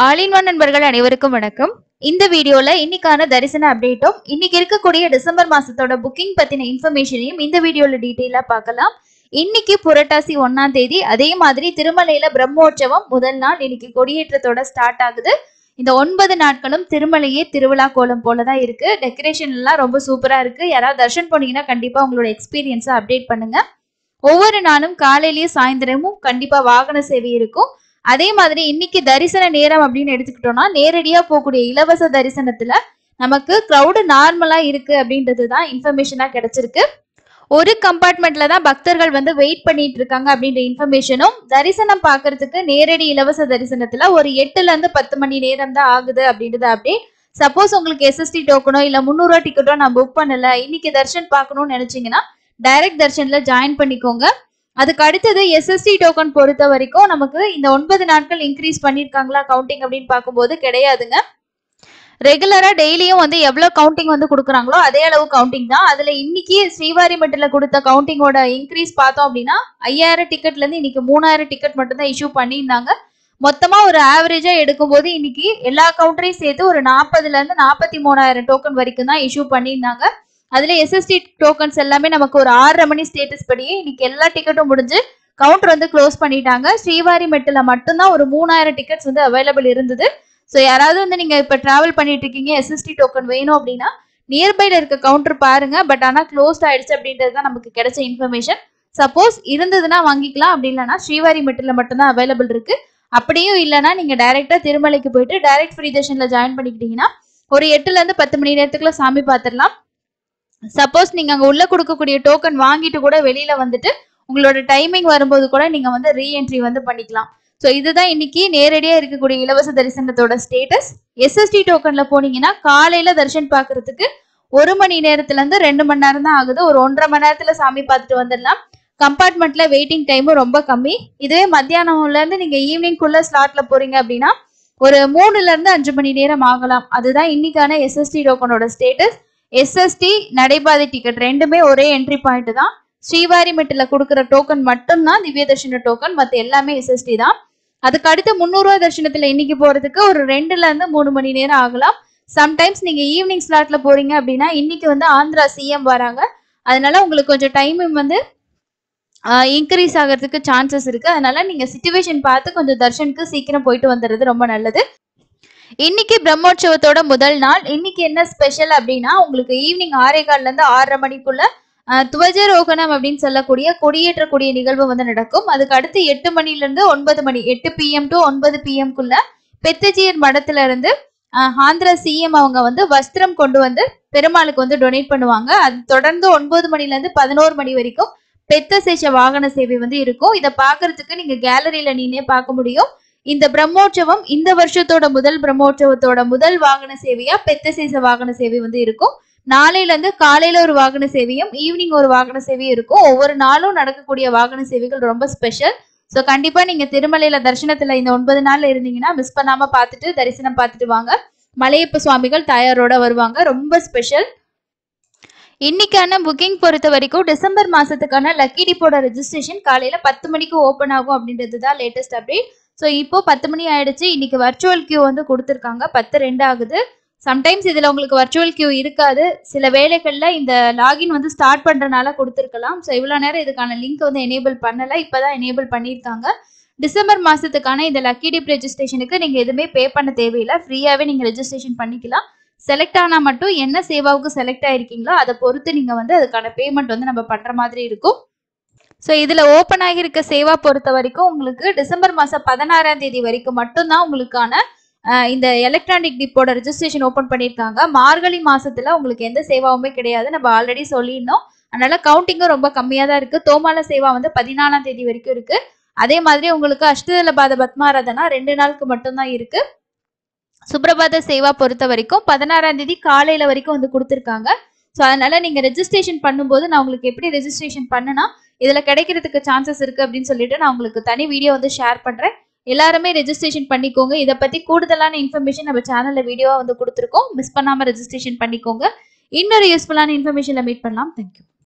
All in one நண்பர்கள் அனைவருக்கும் வணக்கம். இந்த வீடியோல இன்னைக்கான தரிசன அப்டேட்டும் இன்னைக்கு இருக்கக்கூடிய டிசம்பர் மாசத்தோட புக்கிங் பத்தின இன்ஃபர்மேஷனையும் இந்த வீடியோல டீடைலா பார்க்கலாம். இன்னைக்கு புரட்டாசி 1ஆம் தேதி, அதே மாதிரி திருமலையில பிரம்மோற்சவம் முதல் நாள் இன்னைக்கு கொடியேற்றத்தோட ஸ்டார்ட் ஆகுது. இந்த 9 நாட்களும் திருமலையே திருவிழா கோலம் போலதான் இருக்கு. டெக்கரேஷன் எல்லாம் ரொம்ப சூப்பரா இருக்கு. யாராவது தர்ஷன் போனீங்கன்னா கண்டிப்பா உங்களோட எக்ஸ்பீரியன்ஸை அப்டேட் பண்ணுங்க. ஒவ்வொரு நாளும் காலையிலயும் சாயந்தரமும் கண்டிப்பா வாகன சேவை இருக்கும். அதே மாதிரி இன்னைக்கு தரிசன நேரம் அப்படின்னு எடுத்துக்கிட்டோம்னா, நேரடியா போகக்கூடிய இலவச தரிசனத்துல நமக்கு கிரௌடு நார்மலா இருக்கு அப்படின்றதுதான் இன்ஃபர்மேஷனா கிடைச்சிருக்கு. ஒரு கம்பார்ட்மெண்ட்ல தான் பக்தர்கள் வந்து வெயிட் பண்ணிட்டு இருக்காங்க அப்படின்ற இன்ஃபர்மேஷனும், தரிசனம் பாக்குறதுக்கு நேரடி இலவச தரிசனத்துல ஒரு 8ல இருந்து 10 மணி நேரம் தான் ஆகுது அப்படின்றது அப்டேட். சப்போஸ் உங்களுக்கு SST டோக்கனோ இல்ல 300 ரூபா டிக்கெட்டோ நான் புக் பண்ணல, இன்னைக்கு தர்ஷன் பார்க்கணும்னு நினைச்சீங்கன்னா டைரக்ட் தர்ஷன்ல ஜாயின் பண்ணிக்கோங்க. அதுக்கு அடுத்தது SST டோக்கன் பொறுத்த வரைக்கும் நமக்கு இந்த 9 நாட்கள் இன்க்ரீஸ் பண்ணிருக்காங்களா கவுண்டிங் அப்படின்னு பார்க்கும்போது கிடையாதுங்க. ரெகுலரா டெய்லியும் வந்து எவ்வளவு கவுண்டிங் வந்து கொடுக்குறாங்களோ அதே அளவு கவுண்டிங் தான். அதுல இன்னைக்கு ஸ்ரீவாரிமெட்டில் கொடுத்த கவுண்டிங்கோட இன்க்ரீஸ் பார்த்தோம் அப்படின்னா 5000 டிக்கெட்ல இருந்து இன்னைக்கு 3000 டிக்கெட் மட்டும் தான் இஷ்யூ பண்ணியிருந்தாங்க. மொத்தமா ஒரு ஆவரேஜா எடுக்கும்போது இன்னைக்கு எல்லா கவுண்டரையும் சேர்த்து ஒரு 40ல இருந்து 43,000 டோக்கன் வரைக்கும் தான் இஷ்யூ பண்ணியிருந்தாங்க. அதுல SST டோக்கன்ஸ் எல்லாமே நமக்கு ஒரு 6:30 மணி ஸ்டேட்டஸ் படியே இன்னைக்கு எல்லா டிக்கெட்டும் முடிஞ்சு கவுண்டர் வந்து க்ளோஸ் பண்ணிட்டாங்க. ஸ்ரீவாரிமெட்டில் மட்டும்தான் ஒரு 3000 டிக்கெட்ஸ் வந்து அவைலபிள் இருந்தது. ஸோ யாராவது வந்து நீங்க இப்ப டிராவல் பண்ணிட்டு இருக்கீங்க, SST டோக்கன் வேணும் அப்படின்னா நியர்பைல இருக்க கவுண்டர் பாருங்க. பட் ஆனா க்ளோஸ்ட் ஆயிடுச்சு அப்படின்றது தான் நமக்கு கிடைச்ச இன்ஃபர்மேஷன். சப்போஸ் இருந்ததுன்னா வாங்கிக்கலாம், அப்படி இல்லைன்னா ஸ்ரீவாரிமெட்டில் மட்டும்தான் அவைலபிள் இருக்கு. அப்படியும் இல்லைன்னா நீங்க டைரக்டா திருமலைக்கு போயிட்டு டைரக்ட் ஃப்ரீ தர்ஷன்ல ஜாயின் பண்ணிக்கிட்டீங்கன்னா ஒரு 8ல இருந்து 10 மணி நேரத்துக்குள்ள சாமி பார்த்துடலாம். சப்போஸ் நீங்க அங்க உள்ள கொடுக்கக்கூடிய டோக்கன் வாங்கிட்டு கூட வெளியில வந்துட்டு உங்களோட டைமிங் வரும்போது கூட நீங்க வந்து ரீஎன்ட்ரி வந்து பண்ணிக்கலாம். ஸோ இதுதான் இன்னைக்கு நேரடியா இருக்கக்கூடிய இலவச தரிசனத்தோட ஸ்டேட்டஸ். SST டோக்கன்ல போனீங்கன்னா காலையில தரிசனம் பாக்குறதுக்கு 1 மணி நேரத்துல இருந்து 2 மணி நேரம் தான் ஆகுது. ஒரு 1.5 மணி நேரத்துல சாமி பார்த்துட்டு வந்துடலாம். கம்பார்ட்மெண்ட்ல வெயிட்டிங் டைமும் ரொம்ப கம்மி. இதுவே மத்தியானம்ல இருந்து நீங்க ஈவினிங்குள்ள ஸ்லாட்ல போறீங்க அப்படின்னா ஒரு 3ல இருந்து 5 மணி நேரம் ஆகலாம். அதுதான் இன்னைக்கான SST டோக்கனோட ஸ்டேட்டஸ். SST நடைபாதை டிக்கெட் ரெண்டுமே ஒரே என்ட்ரி பாயிண்ட் தான். ஸ்ரீவாரிமெட்டில் கொடுக்குற டோக்கன் மட்டும்தான் திவ்ய தர்ஷன டோக்கன், மற்ற எல்லாமே SST தான். அதுக்கு அடுத்து 300 ரூபா தர்ஷனத்துல இன்னைக்கு போறதுக்கு ஒரு 2ல இருந்து 3 மணி நேரம் ஆகலாம். சம்டைம்ஸ் நீங்க ஈவினிங் ஸ்லாட்ல போறீங்க அப்படின்னா இன்னைக்கு வந்து ஆந்திரா CM வராங்க. அதனால உங்களுக்கு கொஞ்சம் டைமிங் வந்து இன்க்ரீஸ் ஆகிறதுக்கு சான்சஸ் இருக்கு. அதனால நீங்க சிச்சுவேஷன் பார்த்து கொஞ்சம் தர்ஷனுக்கு சீக்கிரம் போயிட்டு வந்துடுறது ரொம்ப நல்லது. இன்னைக்கு பிரம்மோற்சவத்தோட முதல் நாள். இன்னைக்கு என்ன ஸ்பெஷல் அப்படின்னா, உங்களுக்கு ஈவினிங் 6:15 இருந்து 6:30 மணிக்குள்ள துவஜரோகணம் அப்படின்னு சொல்லக்கூடிய கொடியேற்றக்கூடிய நிகழ்வு வந்து நடக்கும். அதுக்கு அடுத்து 8 மணில இருந்து 9 மணி 8 PM டு 9 PM குள்ள பெத்தஜியர் மடத்துல இருந்து ஆந்திரா CM அவங்க வந்து வஸ்திரம் கொண்டு வந்து பெருமாளுக்கு வந்து டொனேட் பண்ணுவாங்க. அது தொடர்ந்து 9 மணில இருந்து 11 மணி வரைக்கும் பெத்த சேஷ வாகன சேவை வந்து இருக்கும். இதை பாக்குறதுக்கு நீங்க கேலரியில நீனே பார்க்க முடியும். இந்த பிரம்மோற்சவம் இந்த வருஷத்தோட முதல் பிரம்மோற்சவத்தோட முதல் வாகன சேவையா பெத்த சேஷ வாகன சேவை வந்து இருக்கும். நாளையில இருந்து காலையில ஒரு வாகன சேவையும் ஈவினிங் ஒரு வாகன சேவையும் இருக்கும். ஒவ்வொரு நாளும் நடக்கக்கூடிய வாகன சேவைகள் ரொம்ப ஸ்பெஷல். ஸோ கண்டிப்பா நீங்க திருமலையில தரிசனத்துல இந்த 9 நாள்ல இருந்தீங்கன்னா மிஸ் பண்ணாம பார்த்துட்டு தரிசனம் பார்த்துட்டு வாங்க. மலையப்ப சுவாமிகள் தாயாரோட வருவாங்க. ரொம்ப ஸ்பெஷல். இன்னைக்கான புக்கிங் பொறுத்த வரைக்கும் டிசம்பர் மாசத்துக்கான லக்கி டிப்போட ரெஜிஸ்ட்ரேஷன் காலையில 10 மணிக்கு ஓப்பன் ஆகும் அப்படின்றது தான் லேட்டஸ்ட் அப்டேட். ஸோ இப்போ 10 மணி ஆயிடுச்சு. இன்னைக்கு வர்ச்சுவல் கியூ வந்து கொடுத்துருக்காங்க. 10:02 ஆகுது. சம்டைம்ஸ் இதுல உங்களுக்கு வர்ச்சுவல் கியூ இருக்காது. சில வேலைகள்ல இந்த லாகின் வந்து ஸ்டார்ட் பண்றதுனால கொடுத்துருக்கலாம். ஸோ இவ்வளவு நேரம் இதுக்கான லிங்க் வந்து எனேபிள் பண்ணல, இப்பதான் எனேபிள் பண்ணியிருக்காங்க. டிசம்பர் மாசத்துக்கான இந்த லக்கி டிப் ரெஜிஸ்ட்ரேஷனுக்கு நீங்க எதுவுமே பே பண்ண தேவையில்லை. ஃப்ரீயாவே நீங்க ரெஜிஸ்ட்ரேஷன் பண்ணிக்கலாம். செலக்ட் ஆனா மட்டும் என்ன சேவாவுக்கு செலக்ட் ஆயிருக்கீங்களோ அதை பொறுத்து நீங்க வந்து அதுக்கான பேமெண்ட் வந்து நம்ம பண்ற மாதிரி இருக்கும். ஸோ இதுல ஓப்பன் ஆகியிருக்க சேவா பொறுத்த வரைக்கும் உங்களுக்கு டிசம்பர் மாசம் 16ஆம் தேதி வரைக்கும் மட்டும்தான் உங்களுக்கான இந்த எலக்ட்ரானிக் டிப்போட ரெஜிஸ்ட்ரேஷன் ஓப்பன் பண்ணியிருக்காங்க. மார்கழி மாசத்துல உங்களுக்கு எந்த சேவாவுமே கிடையாது, நம்ம ஆல்ரெடி சொல்லியிருந்தோம். அதனால கவுண்டிங்கும் ரொம்ப கம்மியா தான் இருக்கு. தோமால சேவா வந்து 14ஆம் தேதி வரைக்கும் இருக்கு. அதே மாதிரி உங்களுக்கு அஷ்டதலபாத பத்மாராதனா 2 நாளுக்கு மட்டும்தான் இருக்கு. சுப்ரபாத சேவா பொறுத்த வரைக்கும் 16ஆம் தேதி காலையில வரைக்கும் வந்து கொடுத்துருக்காங்க. ஸோ அதனால நீங்க ரெஜிஸ்ட்ரேஷன் பண்ணும்போது நான் உங்களுக்கு எப்படி ரெஜிஸ்ட்ரேஷன் பண்ணுனா இதுல கிடைக்கிறதுக்கு சான்சஸ் இருக்கு அப்படின்னு சொல்லிட்டு நான் உங்களுக்கு தனி வீடியோ வந்து ஷேர் பண்றேன். எல்லாருமே ரெஜிஸ்ட்ரேஷன் பண்ணிக்கோங்க. இதை பத்தி கூடுதலான இன்ஃபர்மேஷன் நம்ம சேனல்ல வீடியோவா வந்து கொடுத்துருக்கோம். மிஸ் பண்ணாம ரெஜிஸ்ட்ரேஷன் பண்ணிக்கோங்க. இன்னொரு யூஸ்ஃபுல்லான இன்ஃபர்மேஷன்ல மீட் பண்ணலாம். தேங்க்யூ.